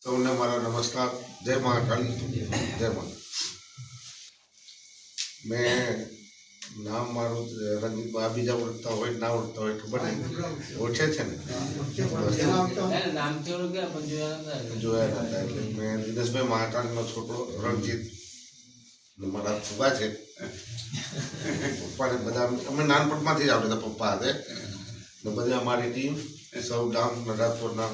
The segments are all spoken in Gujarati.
સૌને મારા નમસ્કાર. જય મહાકાળી, જય મા. મેં નામ મારું રંજીતભાઈ, બીજા ઓળખતા હોય ના ઓળખતા હોય ખબર નહીં, ઓળખે છે ને જોયા નતા. એટલે મેં દિનેશભાઈ મહાકાળીનો છોકરો રણજીત મારા ફુગા છે. પપ્પાને બધા અમે નાનપણમાંથી જ આવતા હતા પપ્પા હાથે. ને બધી અમારી ટીમ સૌ ગામ નડાપુરના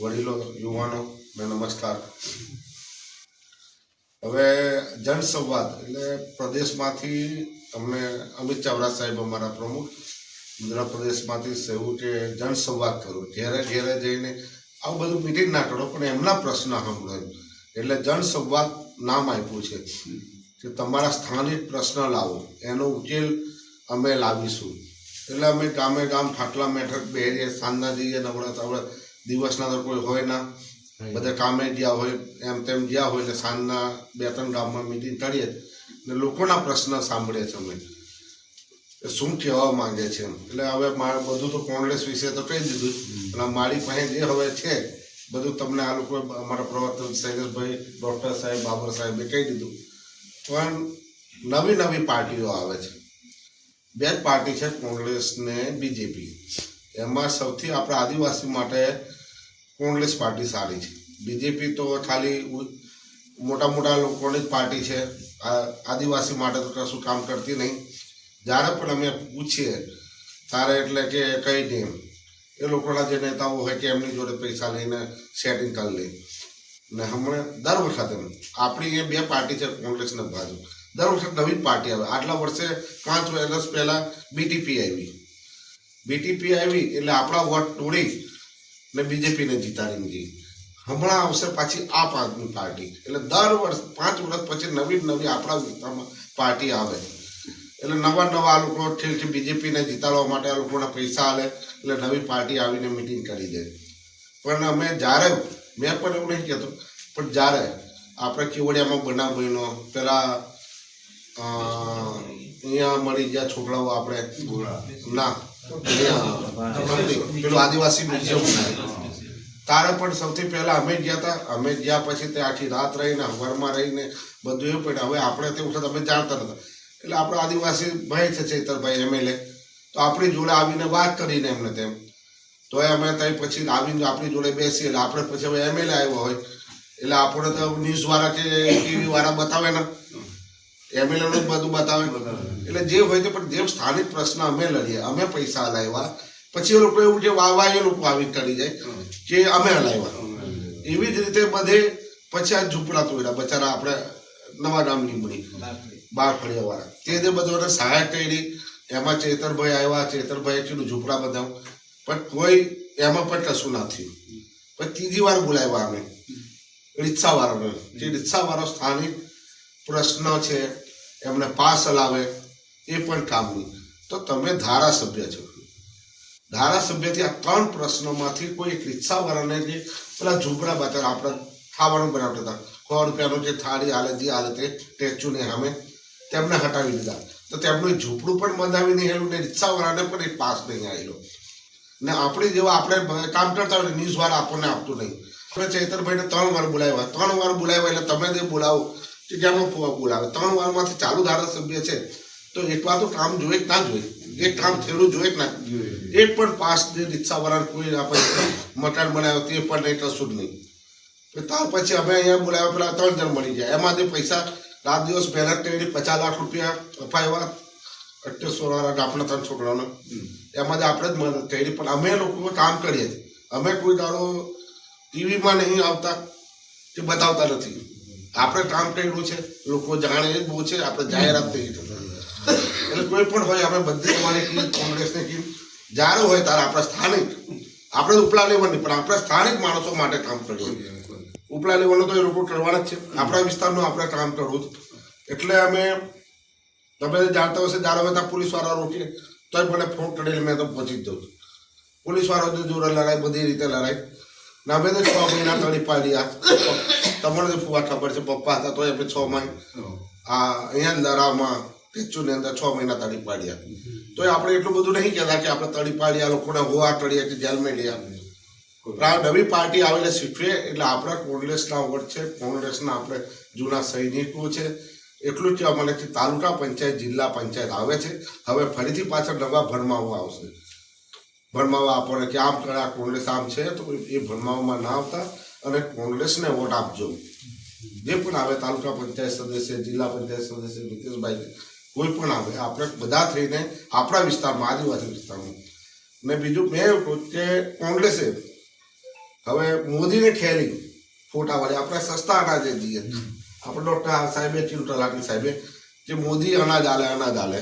વડીલો યુવાનો ને નમસ્કાર. હવે જનસંવાદ એટલે પ્રદેશમાંથી અમને અમિત ચાવડા સાહેબ અમારા પ્રમુખ ગુજરાત પ્રદેશમાંથી સહેવું કે જનસંવાદ કરો, ઘેરે ઘેરે જઈને આવું બધું મિટિંગ ના કરો પણ એમના પ્રશ્ન સાંભળો. એટલે જનસંવાદ નામ આપ્યું છે કે તમારા સ્થાનિક પ્રશ્ન લાવો, એનો ઉકેલ અમે લાવીશું. એટલે અમે ગામે ગામ ફાટલા મેઠક બેરીએ, સાંજના જઈએ, નવરાત્ર દિવસના તો કોઈ હોય ના, બધા કામે ગયા હોય, એમ તેમ ગયા હોય, એટલે સાંજના 2-3 ગામમાં મિટિંગ કરીએ ને લોકોના પ્રશ્ન સાંભળીએ છીએ અમે શું કહેવા માંગે છે. એટલે હવે મારે બધું તો કોંગ્રેસ વિશે તો કહી દીધું, અને મારી પાસે જે હવે છે બધું તમને આ લોકો અમારા પ્રવર્તન શૈલેષભાઈ, ડૉક્ટર સાહેબ, બાબર સાહેબે કહી દીધું. પણ નવી નવી પાર્ટીઓ આવે છે. 2 જ પાર્ટી છે, કોંગ્રેસ ને બીજેપી. એમાં સૌથી આપણે આદિવાસી માટે કોંગ્રેસ પાર્ટી સારી છે. બીજેપી તો ખાલી મોટા મોટા લોકોની જ પાર્ટી છે, આદિવાસી માટે તો કશું કામ કરતી નહીં. જ્યારે પણ અમે પૂછીએ ત્યારે એટલે કે કંઈ નહીં, એ લોકોના જે નેતાઓ હોય કે એમની જોડે પૈસા લઈને સેટિંગ કરી લે. ને હમણાં દર વખતે આપણી એ 2 પાર્ટી છે, કોંગ્રેસ ને ભાજપ. દર વખત નવી પાર્ટી આવે. આટલા વર્ષે 5 વર્ષ પહેલાં બીટીપી આવી એટલે આપણા વોટ તોડી ને બીજેપીને જીતાડીને ગઈ. હમણાં આવશે પાછી આપ આદમી પાર્ટી. એટલે દર વર્ષ 5 વર્ષ પછી નવી આપણા વિસ્તારમાં પાર્ટી આવે. એટલે નવા આ લોકો ઠેરથી બીજેપીને જીતાડવા માટે આ લોકોના પૈસા આલે એટલે નવી પાર્ટી આવીને મિટિંગ કરી દે. પણ અમે જ્યારે મેં પણ એવું નહીં કહેતો, પણ જ્યારે આપણે કેવડિયામાં બનાવ બન્યો, પેલા અહીંયા મળી ગયા છોકરાઓ, આપણે ના પેલું આદિવાસી મ્યુઝિયમ તારે પણ સૌથી પહેલા અમે ગયા હતા. અમે ગયા પછી તે આખી રાત રહીને સવારમાં રહીને બધું એવું પડ્યું. હવે આપણે તે વખત અમે જાણતા નતા, એટલે આપણો આદિવાસી ભાઈ છે ચૈતરભાઈ MLA, તો આપણી જોડે આવીને વાત કરીને એમને તેમ તો અમે ત્યાં પછી આવીને આપણી જોડે બેસી. એટલે આપણે પછી હવે MLA આવ્યો હોય એટલે આપણે તો ન્યૂઝવાળા કે TV વાળા બતાવે ને, MLA નું જ બધું બતાવે. એટલે જે હોય તે પણ જે સ્થાનિક પ્રશ્ન અમે લડીએ, અમે પૈસા હલાવ્યા, પછી એ લોકો એવું જે વાહ એ લોકો આવી કરી જાય કે અમે હલાવ્યા. એવી જ રીતે બધે પછી આ ઝૂંપડા તોડ્યા બચારા આપણે નવા ગામ લીંબડી બાળફળિયા વાળા, તે જે બધાને સહાય કરી. એમાં ચેતરભાઈ આવ્યા, ચેતરભાઈએ કીધું ઝૂંપડા બધા, પણ કોઈ એમાં પણ કશું ના થયું. પછી ત્રીજી વાર બોલાવ્યા અમે રિક્ષાવાળાને, જે રિક્ષાવાળો સ્થાનિક પ્રશ્ન છે એમને પાસ હલાવે, એ પણ કામ નહીં. તો તમે ધારાસભ્ય છો, ધારાસભ્યથી આ 3 પ્રશ્નોમાંથી કોઈ એક રિક્ષાવાળાને જે પેલા ઝૂંપડા બચાર આપણે ખાવાનું બનાવતા હતા, 100 રૂપિયાનું જે થાળી હાલે જે હાલે તે ટેચુને સામે તેમને હટાવી દીધા. તો તેમનું ઝૂંપડું પણ બંધાવી નહીં હેલું, ને રિક્ષાવાળાને પણ એક પાસ નહીં આવેલો. ને આપણે જેવા આપણે કામ કરતા હોય ન્યૂઝવાળા આપણને આપતું નહીં. આપણે ચૈતરભાઈને 3 વાર બોલાવ્યા, 3 વાર બોલાવ્યા. એટલે તમે જે બોલાવો કે જેમાં બોલાવે 3 વારમાંથી ચાલુ ધારાસભ્ય છે તો એક વાર તો કામ જોઈએ કે ના જોઈએ, એક કામ થયેલું જોઈએ કે ના, એક પણ પાસ જે રિક્ષાવાળાને કોઈ આપણે મકાન બનાવ્યો તે પણ નહીં, કશું જ નહીં. ત્યાર પછી અમે અહીંયા બોલાવ્યા, પેલા 3 જણ મળી જાય. એમાંથી પૈસા રાત દિવસ મહેનત કરી 50 લાખ રૂપિયા અપાવ્યા 28 વાળા આપણા 3 છોકરાઓને. એમાંથી આપણે જ મદદ કરી, પણ અમે લોકો કામ કરીએ છીએ. અમે કોઈ દાડો ટીવીમાં નહીં આવતા કે બતાવતા નથી. આપણે કામ કર્યું છે, લોકો જાણે એ જ બહુ છે. આપણે જાહેરાત થઈ એટલે કોઈ પણ હોય આપણે બધી અમારી ટીમ કોંગ્રેસની ટીમ જ્યારે હોય ત્યારે આપણા સ્થાનિક, આપણે ઉપલા લેવલની પણ આપણે સ્થાનિક માણસો માટે કામ કરીએ. ઉપલા લેવલનું તો એ લોકો કરવાના જ છે, આપણા વિસ્તારનું આપણે કામ કરવું. એટલે અમે તમે જાણતા હશે જ્યારે હોય ત્યાં પોલીસવાળા રોકીએ તોય મને ફોન કરીને મેં તો પહોંચી જ જાઉં છું. પોલીસવાળા જોડે લડાઈ બધી રીતે લડાઈ. ને અમે તો 6 મહિના તળી પાડ્યા. તમને તો ફુવા ખબર છે, પપ્પા હતા તો એમને 6 મહિના અહીંયા લડાવમાં ટેચુની અંદર 6 મહિના તળી પાડ્યા. તો આપણે એટલું બધું નહીં કહેતા કે આપણે તળી પાડ્યા, લોકોને હોવા તળ્યા કે જેલમાં ગયા. નવી પાર્ટી આવીને શીખવે એટલે આપણા કોંગ્રેસના વોટ છે, કોંગ્રેસના આપણે જૂના સૈનિકો છે. એટલું જ મને તાલુકા પંચાયત જિલ્લા પંચાયત આવે છે. હવે ફરીથી પાછળ નવા ભરમાવો આવશે. ભરમાવા આપણને કે આમ કરે કોંગ્રેસ આમ છે, તો એ ભરમાવામાં ના આવતા અને કોંગ્રેસને વોટ આપજો. જે પણ આવે તાલુકા પંચાયત સદસ્ય, જિલ્લા પંચાયત સદસ્ય, નીતિશભાઈ કોઈ પણ આવે, આપણે બધા થઈને આપણા વિસ્તારમાં, આદિવાસી વિસ્તારમાં. ને બીજું મેં એવું કહું કે કોંગ્રેસે હવે મોદીને ઠેલી ફોટાવાળી આપણે સસ્તા અનાજે દઈએ. આપણે ડૉક્ટર સાહેબે ચિંતલાટી સાહેબે કે મોદી અનાજ આલે.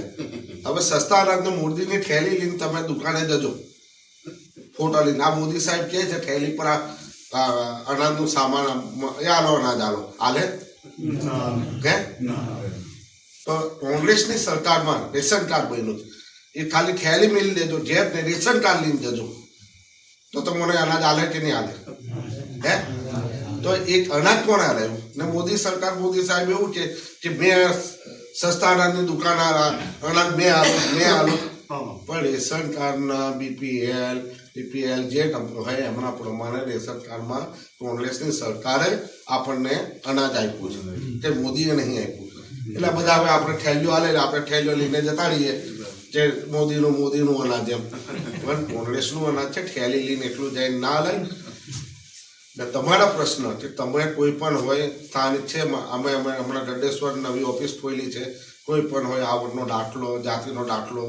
હવે સસ્તા અનાજને મોદીની ઠેલી લઈને તમે દુકાને જજો, ફોટા લઈને. આ મોદી સાહેબ કહે છે ઠેલી પર અનાજનું સામાન આલો, અનાજ આલે કે તો કોંગ્રેસની સરકારમાં રેશન કાર્ડ બન્યું એ ખાલી ઠેલી મિલી દેજો, જે રેશન કાર્ડ લઈને જજો તો તમને અનાજ આલે કે નહીં આલે? હે તો એક અનાજ કોણ આલે? ને મોદી સરકાર, મોદી સાહેબ એવું કે મેં સસ્તા અનાજની દુકાન અનાજ મેં આલું. પણ રેશન કાર્ડના બીપીએલ જે હોય એમના પ્રમાણે રેશન કાર્ડમાં કોંગ્રેસની સરકારે આપણને અનાજ આપ્યું છે કે મોદીએ નહીં આપ્યું. એટલે બધા હવે આપણે ઠેલીઓ આલે, આપણે ઠેલીઓ લઈને જતા રહીએ કે મોદીનું અનાજ એમ. પણ કોંગ્રેસનું અનાજ છે, ઠેલી લઈને એટલું જાય ના લે. ને તમારા પ્રશ્ન કે તમે કોઈ પણ હોય સ્થાનિક છે, અમે હમણાં ગડેશ્વર નવી ઓફિસ ખોલી છે, કોઈ પણ હોય આવકનો દાખલો, જાતિનો દાખલો,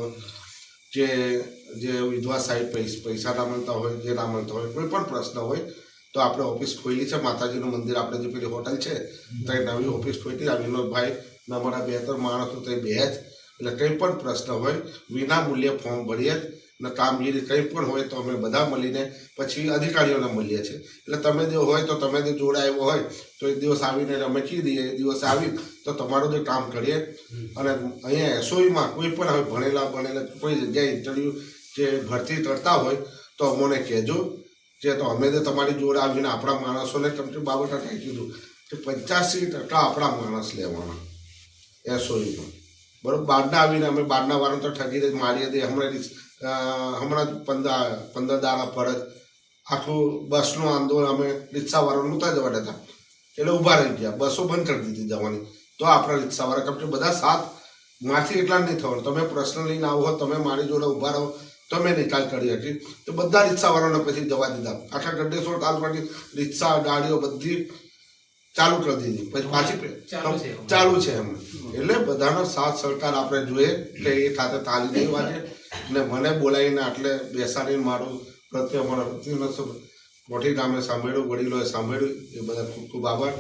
જે વિધવા સાહેબ પૈસા ના મળતા હોય, જે ના મળતા હોય, કોઈ પણ પ્રશ્ન હોય તો આપણે ઓફિસ ખોલી છે. માતાજીનું મંદિર, આપણે જે પેલી હોટલ છે ત્યાં નવી ઓફિસ ખોલી. આ વિનોદભાઈ ને અમારા 2-3 માણસો તે બે જ. એટલે કંઈ પણ પ્રશ્ન હોય વિના મૂલ્યે ફોર્મ ભરીએ ને કામગીરી કંઈ પણ હોય તો અમે બધા મળીને પછી અધિકારીઓને મળીએ છીએ. એટલે તમે જે હોય તો તમે જે જોડાયો હોય તો એક દિવસ આવીને અમે કહી દઈએ, એ દિવસે આવી તો તમારું જે કામ કરીએ. અને અહીંયા એસઓઈમાં કોઈ પણ હવે ભણેલા કોઈ જગ્યાએ ઇન્ટરવ્યૂ કે ભરતી કરતા હોય તો અમોને કહેજો. જે તો અમે જે તમારી જોડે આવીને આપણા માણસોને કંપની બાબત કીધું કે 85% આપણા માણસ લેવાના એસઓઈમાં. બરાબર, બહારના આવીને અમે બહારના વાળાને તો ઠગી દે, મારી દે. હમણાં જ 15 દાડા પર જ આખું બસનું આંદોલન અમે રિક્ષાવાળાને નહોતા જવા દેતા એટલે ઊભા રહી ગયા, બસો બંધ કરી દીધી જવાની. તો આપણા રિક્ષાવાળા કંપની બધા સાથ માંથી એટલા જ નહીં થવાનું. તમે પ્રશ્ન લઈને આવો હો, તમે મારી જોડે ઊભા રહો, તમે નિકાલ કરી હતી તો બધા રિક્ષાવાળાને પછી જવા દીધા. આખા ગડેશ્વર તાલુકાની રિક્ષા ગાડીઓ બધી ચાલુ કરી દીધી, પછી પાછી ચાલુ છે એમ. એટલે બધાનો સાથ સરકાર આપણે જોઈએ કે એ ખાતે તાલી નહીં વાગે. ને મને બોલાવીને આટલે બેસાડીને મારું પ્રત્યે અમારા મોટી ગામે સાંભળ્યું, વડીલોએ સાંભળ્યું, એ બધા ખૂબ ખૂબ આભાર.